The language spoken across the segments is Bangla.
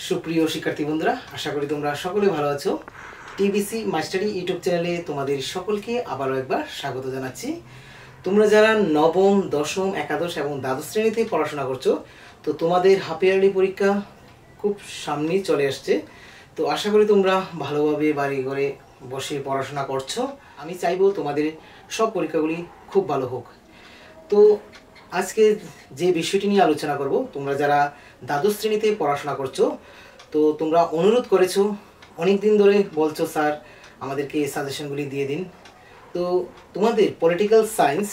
সুপ্রিয় শিক্ষার্থী বন্ধুরা, আশা করি তোমরা সকলে ভালো আছো। টিবিসি মাস্টারি ইউটিউব চ্যানেলে তোমাদের সকলকে আবারও একবার স্বাগত জানাচ্ছি। তোমরা যারা নবম, দশম, একাদশ এবং দ্বাদশ শ্রেণীতে পড়াশোনা করছো, তো তোমাদের হাফ ইয়ারলি পরীক্ষা খুব সামনেই চলে আসছে। তো আশা করি তোমরা ভালোভাবে বাড়ি ঘরে বসে পড়াশোনা করছো। আমি চাইবো তোমাদের সব পরীক্ষাগুলি খুব ভালো হোক। তো আজকে যে বিষয়টি নিয়ে আলোচনা করব, তোমরা যারা দ্বাদশ শ্রেণীতে পড়াশোনা করছো, তো তোমরা অনুরোধ করেছো, অনেক দিন ধরে বলছো স্যার আমাদেরকে এই সাজেশনগুলি দিয়ে দিন। তো তোমাদের পলিটিক্যাল সায়েন্স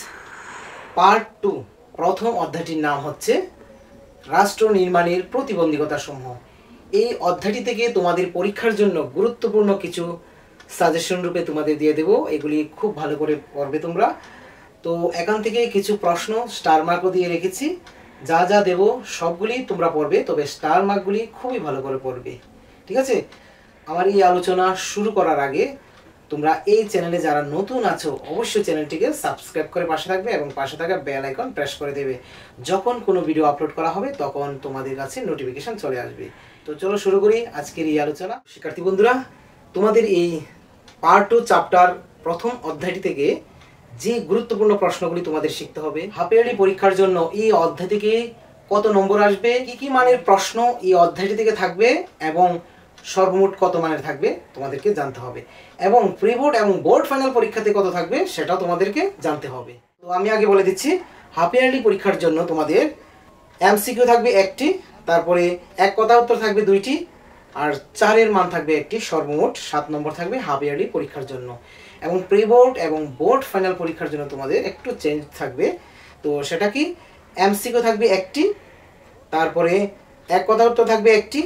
পার্ট 2 প্রথম অধ্যায়টির নাম হচ্ছে রাষ্ট্র নির্মাণের প্রতিবন্ধকতা সমূহ। এই অধ্যায়টি থেকে তোমাদের পরীক্ষার জন্য গুরুত্বপূর্ণ কিছু সাজেশন রূপে তোমাদের দিয়ে দেব। এগুলি খুব ভালো করে পড়বে তোমরা। তো এখান থেকে কিছু প্রশ্ন স্টার মার্কও দিয়ে রেখেছি। যা যা দেব সবগুলি তোমরা পড়বে, তবে স্টার মার্কগুলি খুবই ভালো করে পড়বে, ঠিক আছে? আমার এই আলোচনা শুরু করার আগে তোমরা এই চ্যানেলে যারা নতুন আছো, অবশ্যই চ্যানেলটিকে সাবস্ক্রাইব করে পাশে থাকবে এবং পাশে থাকা বেল আইকন প্রেস করে দেবে। যখন কোনো ভিডিও আপলোড করা হবে তখন তোমাদের কাছে নোটিফিকেশন চলে আসবে। তো চলো শুরু করি আজকের এই আলোচনা। শিক্ষার্থী বন্ধুরা, তোমাদের এই পার্ট 2 চ্যাপ্টার প্রথম অধ্যায়টি থেকে যে গুরুত্বপূর্ণ প্রশ্নগুলি তোমাদের শিখতে হবে, হাফ ইয়ারলি পরীক্ষার জন্য এই অধ্যায় থেকে কত নম্বর আসবে, কি কি মানের প্রশ্ন এই অধ্যায়টি থেকে থাকবে এবং সর্বমোট কত মানের থাকবে তোমাদেরকে জানতে হবে, এবং প্রি বোর্ড এবং বোর্ড ফাইনাল পরীক্ষাতে কত থাকবে সেটাও তোমাদেরকে জানতে হবে। তো আমি আগে বলে দিচ্ছি, হাফ ইয়ারলি পরীক্ষার জন্য তোমাদের এমসিকিউ থাকবে একটি, তারপরে এক কথা উত্তর থাকবে দুইটি, আর 4-এর মান থাকবে একটি। সর্বমোট 7 নম্বর থাকবে হাফ ইয়ারলি পরীক্ষার জন্য। এবং প্রি বোর্ড এবং বোর্ড ফাইনাল পরীক্ষার জন্য তোমাদের একটু চেঞ্জ থাকবে। তো সেটা কি, এমসিকিউ থাকবে একটি, তারপরে এক কথা উত্তর থাকবে একটি,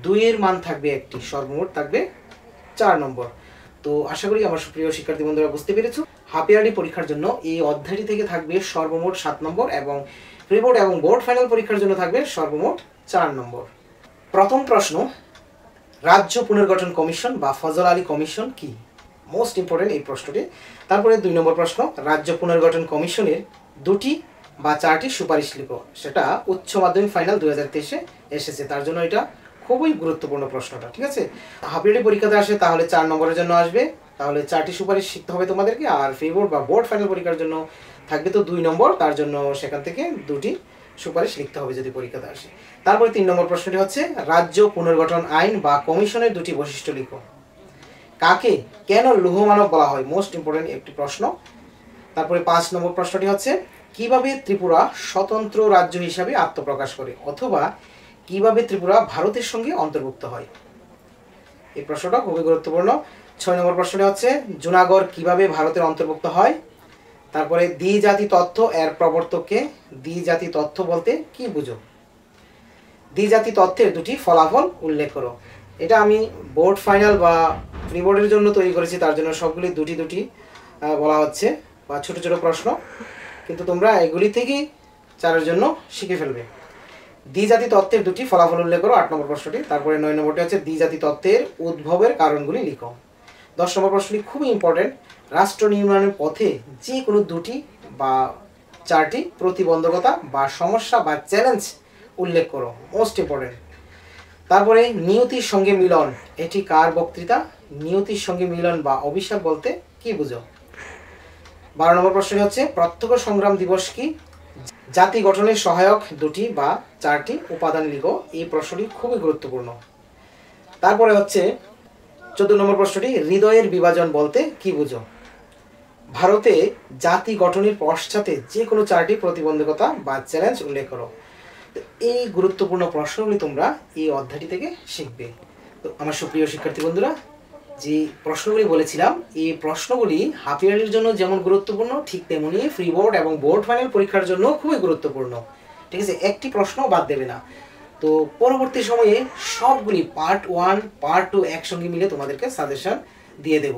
2-এর মান থাকবে একটি, সর্বমোট থাকবে 4 নম্বর। তো আশা করি আমার সুপ্রিয় শিক্ষার্থী বন্ধুরা বুঝতে পেরেছো। হাফ ইয়ারলি পরীক্ষার জন্য এই অধ্যায়টি থেকে থাকবে সর্বমোট 7 নম্বর এবং প্রি বোর্ড এবং বোর্ড ফাইনাল পরীক্ষার জন্য থাকবে সর্বমোট 4 নম্বর। প্রথম প্রশ্ন, রাজ্য পুনর্গঠন কমিশন বা ফজল আলী কমিশন কি? মোস্ট ইম্পর্টেন্ট এই প্রশ্নটি। তারপরে 2 নম্বর প্রশ্ন, রাজ্য পুনর্গঠন কমিশনের 2টি বা 4টি সুপারিশ লিখো। সেটা উচ্চ মাধ্যমিক ফাইনাল 2023-এ এসেছে, তার জন্য এটা খুবই গুরুত্বপূর্ণ প্রশ্নটা, ঠিক আছে? হাফ ইয়ারলি পরীক্ষাতে আসে তাহলে 4 নম্বরের জন্য আসবে, তাহলে 4টি সুপারিশ শিখতে হবে তোমাদেরকে। আর প্রি বোর্ড বা বোর্ড ফাইনাল পরীক্ষার জন্য থাকবে তো 2 নম্বর, তার জন্য সেখান থেকে 2টি সুপারিশ লিখতে হবে যদি পরীক্ষাতে আসে। তারপরে 3 নম্বর প্রশ্নটি হচ্ছে, রাজ্য পুনর্গঠন আইন বা কমিশনের 2টি বৈশিষ্ট্য লিখো। কাকে কেন লৌহমানব বলা হয়? মোস্ট ইম্পর্টেন্ট একটি প্রশ্ন। তারপরে 5 নম্বর প্রশ্নটি হচ্ছে, কিভাবে ত্রিপুরা স্বতন্ত্র রাজ্য হিসাবে আত্মপ্রকাশ করে, অথবা কিভাবে ত্রিপুরা ভারতের সঙ্গে অন্তর্ভুক্ত হয়? এই প্রশ্নটা খুবই গুরুত্বপূর্ণ। 6 নম্বর প্রশ্নটি হচ্ছে, জুনাগড় কিভাবে ভারতের অন্তর্ভুক্ত হয়? তারপরে দ্বিজাতি তত্ত্ব এর প্রবর্তককে। দ্বিজাতি তত্ত্ব বলতে কি বুঝো? দ্বিজাতি তত্ত্বের 2টি ফলাফল উল্লেখ করো। এটা আমি বোর্ড ফাইনাল বা প্রি বোর্ডের জন্য তৈরি করেছি, তার জন্য সবগুলি 2টি বলা হচ্ছে বা ছোট ছোট প্রশ্ন, কিন্তু তোমরা এগুলি থেকেই 4-এর জন্য শিখে ফেলবে। দ্বিজাতি তত্ত্বের 2টি ফলাফল উল্লেখ করো, 8 নম্বর প্রশ্নটি। তারপরে 9 নম্বরটি হচ্ছে, দ্বিজাতি তত্ত্বের উদ্ভবের কারণগুলি লিখো। 10 নম্বর প্রশ্নটি খুবই ইম্পর্টেন্ট, রাষ্ট্র নির্মাণের পথে যে কোনো 2টি বা 4টি প্রতিবন্ধকতা বা সমস্যা বা চ্যালেঞ্জ উল্লেখ করো, মোস্ট ইম্পর্টেন্ট। তারপরে নিয়তির সঙ্গে মিলন, এটি কার বক্তৃতা? নিয়তির সঙ্গে মিলন বা অভিশাপ বলতে কি বুঝো? 12 নম্বর প্রশ্নটি হচ্ছে, প্রত্যক্ষ সংগ্রাম দিবস কি? জাতি গঠনের সহায়ক 2টি বা 4টি উপাদান লিখো। এই প্রশ্নটি খুবই গুরুত্বপূর্ণ। তারপরে হচ্ছে 14 নম্বর প্রশ্নটি, হৃদয়ের বিভাজন বলতে কি বুঝো? ভারতে জাতি গঠনের পশ্চাতে যে কোনো 4টি প্রতিবন্ধকতা বা চ্যালেঞ্জ উল্লেখ করো। তো এই গুরুত্বপূর্ণ প্রশ্নগুলি তোমরা এই অধ্যায়টি থেকে শিখবে। তো আমার সুপ্রিয় শিক্ষার্থী বন্ধুরা, যে প্রশ্নগুলি বলেছিলাম, এই প্রশ্নগুলি হাফ ইয়ারলির জন্য যেমন গুরুত্বপূর্ণ, ঠিক তেমনি প্রি বোর্ড এবং বোর্ড ফাইনাল পরীক্ষার জন্য খুবই গুরুত্বপূর্ণ, ঠিক আছে? একটি প্রশ্ন বাদ দেবে না। তো পরবর্তী সময়ে সবগুলি পার্ট 1 পার্ট 2 একসঙ্গে মিলে তোমাদেরকে সাজেশন দিয়ে দেব।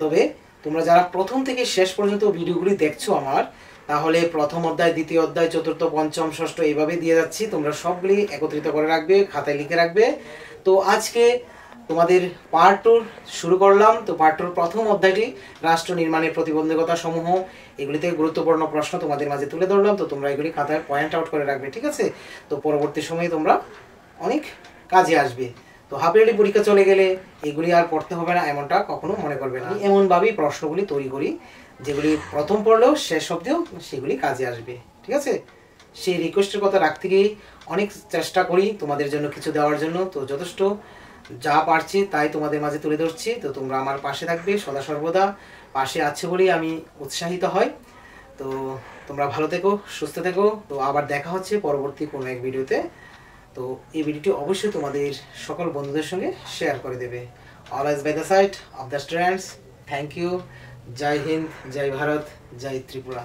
তবে তোমরা যারা প্রথম থেকে শেষ পর্যন্ত ভিডিওগুলি দেখছো আমার, তাহলে প্রথম অধ্যায়, দ্বিতীয় অধ্যায়, চতুর্থ, পঞ্চম, ষষ্ঠ এইভাবে দিয়ে যাচ্ছি, তোমরা সবগুলি একত্রিত করে রাখবে, খাতায় লিখে রাখবে। তো আজকে তোমাদের পার্ট 2 শুরু করলাম। তো পার্ট 2 প্রথম অধ্যায়টি রাষ্ট্র নির্মাণের প্রতিবন্ধকতা সমূহ, এগুলি থেকে গুরুত্বপূর্ণ প্রশ্ন তোমাদের মাঝে তুলে ধরলাম। তো তোমরা এগুলি খাতায় পয়েন্ট আউট করে রাখবে, ঠিক আছে? তো পরবর্তী সময়ে তোমরা অনেক কাজে আসবে। তো হাফ ইয়ারলি পরীক্ষা চলে গেলে এগুলি আর পড়তে হবে না এমনটা কখনো মনে করবে না। এমনভাবেই প্রশ্নগুলি তৈরি করি যেগুলি প্রথম পড়লেও শেষ অবধিও সেগুলি কাজে আসবে, ঠিক আছে? সেই রিকোয়েস্টের কথা রাখতে গিয়ে অনেক চেষ্টা করি তোমাদের জন্য কিছু দেওয়ার জন্য। তো যথেষ্ট যা পারছি তাই তোমাদের মাঝে তুলে ধরছি। তো তোমরা আমার পাশে থাকবে, সদা সর্বদা পাশে আছে বলেই আমি উৎসাহিত হয়। তো তোমরা ভালো থেকো, সুস্থ থেকো। তো আবার দেখা হচ্ছে পরবর্তী কোনো এক ভিডিওতে। তো এই ভিডিওটি অবশ্যই তোমাদের সকল বন্ধুদের সঙ্গে শেয়ার করে দেবে। Always by the side of the students. Thank you. জয় হিন্দ, জয় ভারত, জয় ত্রিপুরা।